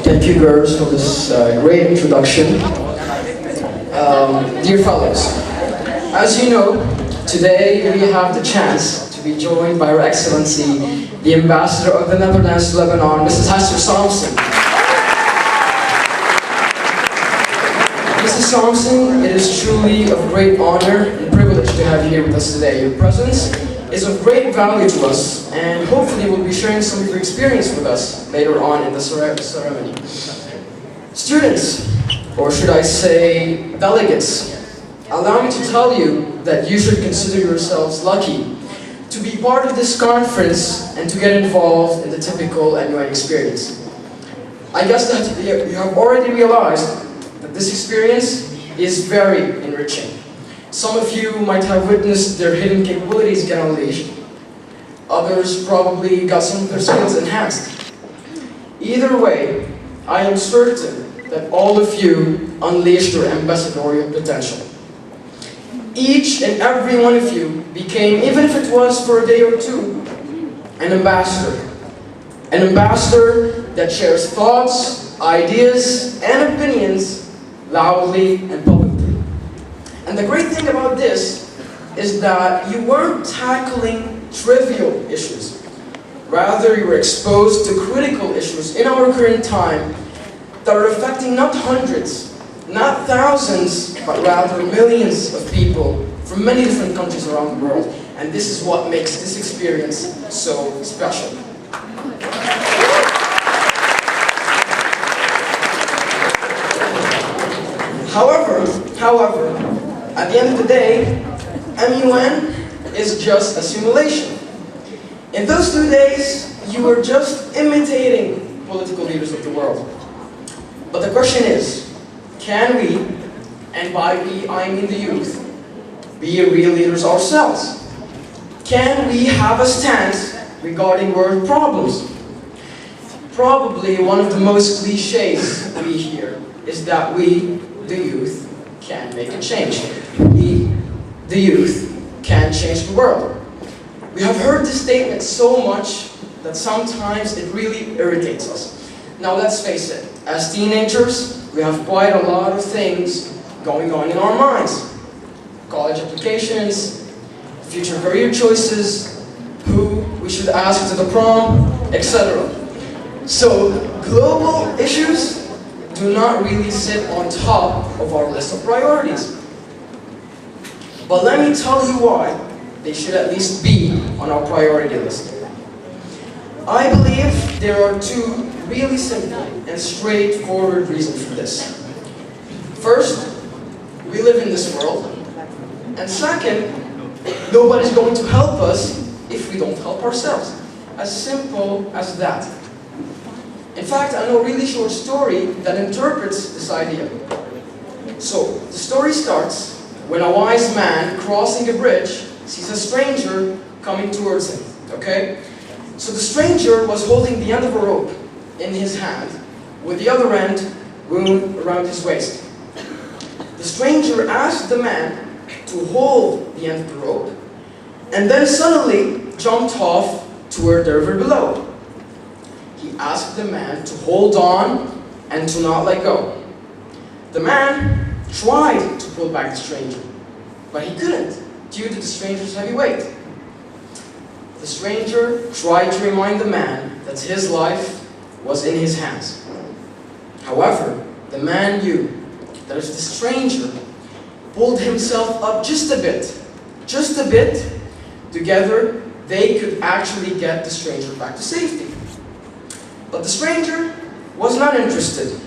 Thank you, girls, for this great introduction. Dear fellows, as you know, today we have the chance to be joined by Her Excellency, the Ambassador of the Netherlands to Lebanon, Mrs. Hester Thompson. Mrs. Thompson, it is truly of great honor and privilege to have you here with us today. Your presence is of great value to us, and hopefully will be sharing some of your experience with us later on in the ceremony. Students, or should I say delegates, allow me to tell you that you should consider yourselves lucky to be part of this conference and to get involved in the typical MUN experience. I guess that you have already realized that this experience is very enriching. Some of you might have witnessed their hidden capabilities get unleashed. Others probably got some of their skills enhanced. Either way, I am certain that all of you unleashed your ambassadorial potential. Each and every one of you became, even if it was for a day or two, an ambassador. An ambassador that shares thoughts, ideas, and opinions loudly and publicly. And the great thing about this is that you weren't tackling trivial issues. Rather, you were exposed to critical issues in our current time that are affecting not hundreds, not thousands, but rather millions of people from many different countries around the world. And this is what makes this experience so special. However, at the end of the day, MUN is just a simulation. In those 2 days, you were just imitating political leaders of the world. But the question is, can we, and by we I mean the youth, be real leaders ourselves? Can we have a stance regarding world problems? Probably one of the most cliches we hear is that we, the youth, can make a change. We, the youth, can change the world. We have heard this statement so much that sometimes it really irritates us. Now let's face it, as teenagers, we have quite a lot of things going on in our minds. College applications, future career choices, who we should ask to the prom, etc. So global issues do not really sit on top of our list of priorities. But let me tell you why they should at least be on our priority list. I believe there are two really simple and straightforward reasons for this. First, we live in this world. And second, nobody's going to help us if we don't help ourselves. As simple as that. In fact, I know a really short story that interprets this idea. So, the story starts when a wise man crossing a bridge sees a stranger coming towards him, okay? So the stranger was holding the end of a rope in his hand, with the other end wound around his waist. The stranger asked the man to hold the end of the rope, and then suddenly jumped off toward the river below. He asked the man to hold on and to not let go. The man tried to pull back the stranger, but he couldn't due to the stranger's heavy weight. The stranger tried to remind the man that his life was in his hands. However, the man knew that if the stranger pulled himself up just a bit, together they could actually get the stranger back to safety. But the stranger was not interested.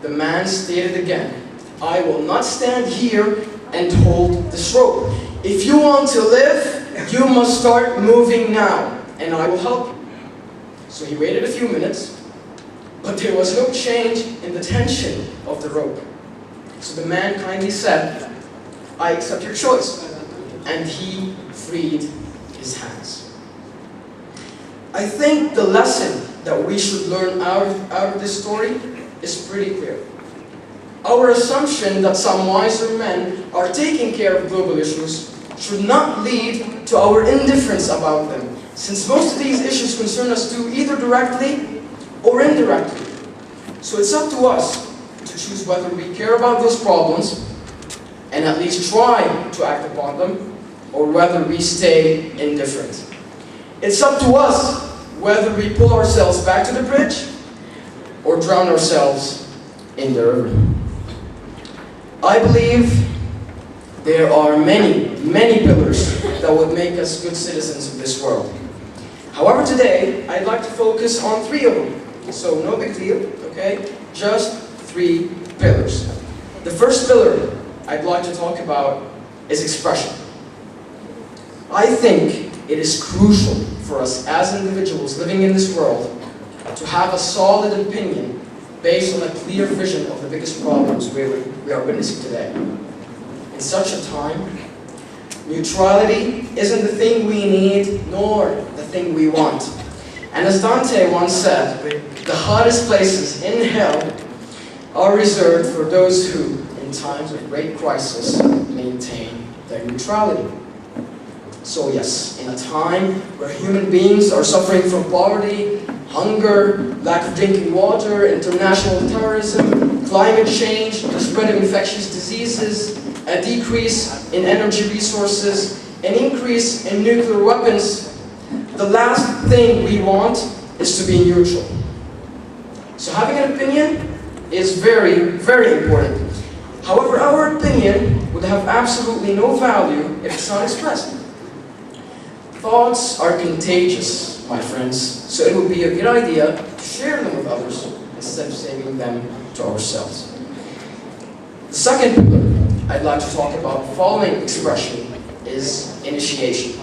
The man stated again, "I will not stand here and hold this rope. If you want to live, you must start moving now, and I will help you." So he waited a few minutes, but there was no change in the tension of the rope. So the man kindly said, "I accept your choice," and he freed his hands. I think the lesson that we should learn out of this story is pretty clear. Our assumption that some wiser men are taking care of global issues should not lead to our indifference about them, since most of these issues concern us too, either directly or indirectly. So it's up to us to choose whether we care about those problems and at least try to act upon them, or whether we stay indifferent. It's up to us whether we pull ourselves back to the bridge or drown ourselves in the river. I believe there are many, many pillars that would make us good citizens of this world. However, today, I'd like to focus on 3 of them. So no big deal, okay? Just 3 pillars. The first pillar I'd like to talk about is expression. I think it is crucial for us as individuals living in this world to have a solid opinion based on a clear vision of the biggest problems we are witnessing today. In such a time, neutrality isn't the thing we need, nor the thing we want. And as Dante once said, the hottest places in hell are reserved for those who, in times of great crisis, maintain their neutrality. So yes, in a time where human beings are suffering from poverty, hunger, lack of drinking water, international terrorism, climate change, the spread of infectious diseases, a decrease in energy resources, an increase in nuclear weapons, the last thing we want is to be neutral. So having an opinion is very, very important. However, our opinion would have absolutely no value if it's not expressed. Thoughts are contagious, my friends, so it would be a good idea to share them with others instead of saving them to ourselves. The second pillar I'd like to talk about following expression is initiation.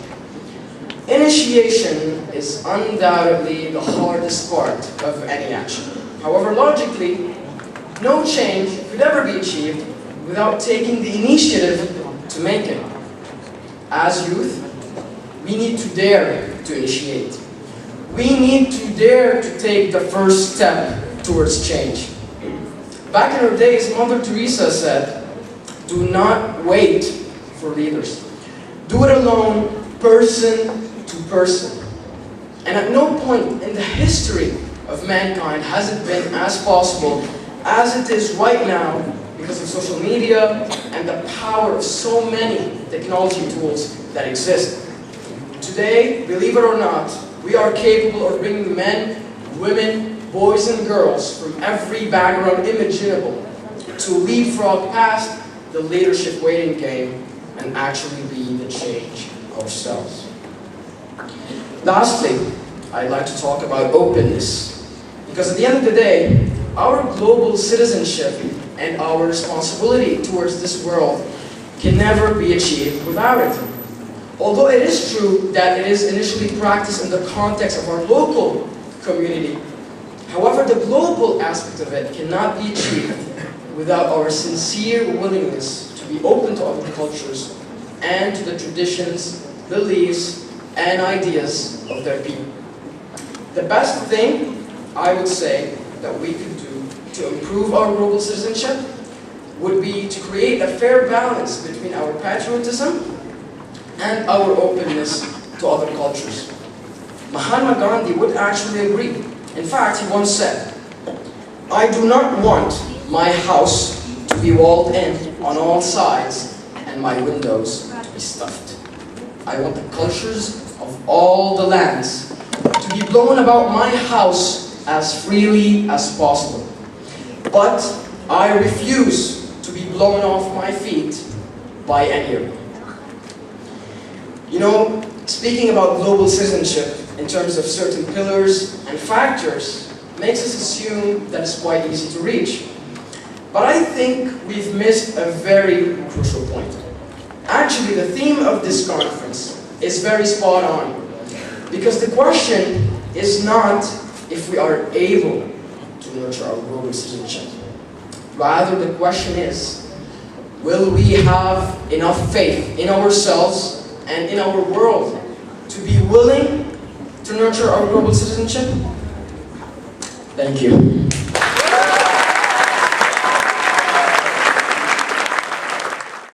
Initiation is undoubtedly the hardest part of any action. However, logically, no change could ever be achieved without taking the initiative to make it. As youth, we need to dare to initiate. We need to dare to take the first step towards change. Back in her days, Mother Teresa said, "Do not wait for leaders. Do it alone, person to person." And at no point in the history of mankind has it been as possible as it is right now because of social media and the power of so many technology tools that exist. Today, believe it or not, we are capable of bringing men, women, boys and girls from every background imaginable to leapfrog past the leadership waiting game and actually be the change ourselves. Lastly, I'd like to talk about openness. Because at the end of the day, our global citizenship and our responsibility towards this world can never be achieved without it. Although it is true that it is initially practiced in the context of our local community, however, the global aspect of it cannot be achieved without our sincere willingness to be open to other cultures and to the traditions, beliefs, and ideas of their people. The best thing, I would say, that we could do to improve our global citizenship would be to create a fair balance between our patriotism and our openness to other cultures. Mahatma Gandhi would actually agree. In fact, he once said, "I do not want my house to be walled in on all sides and my windows to be stuffed. I want the cultures of all the lands to be blown about my house as freely as possible. But I refuse to be blown off my feet by any of them." You know, speaking about global citizenship in terms of certain pillars and factors makes us assume that it's quite easy to reach. But I think we've missed a very crucial point. Actually, the theme of this conference is very spot on. Because the question is not if we are able to nurture our global citizenship. Rather, the question is, will we have enough faith in ourselves and in our world to be willing to nurture our global citizenship? Thank you.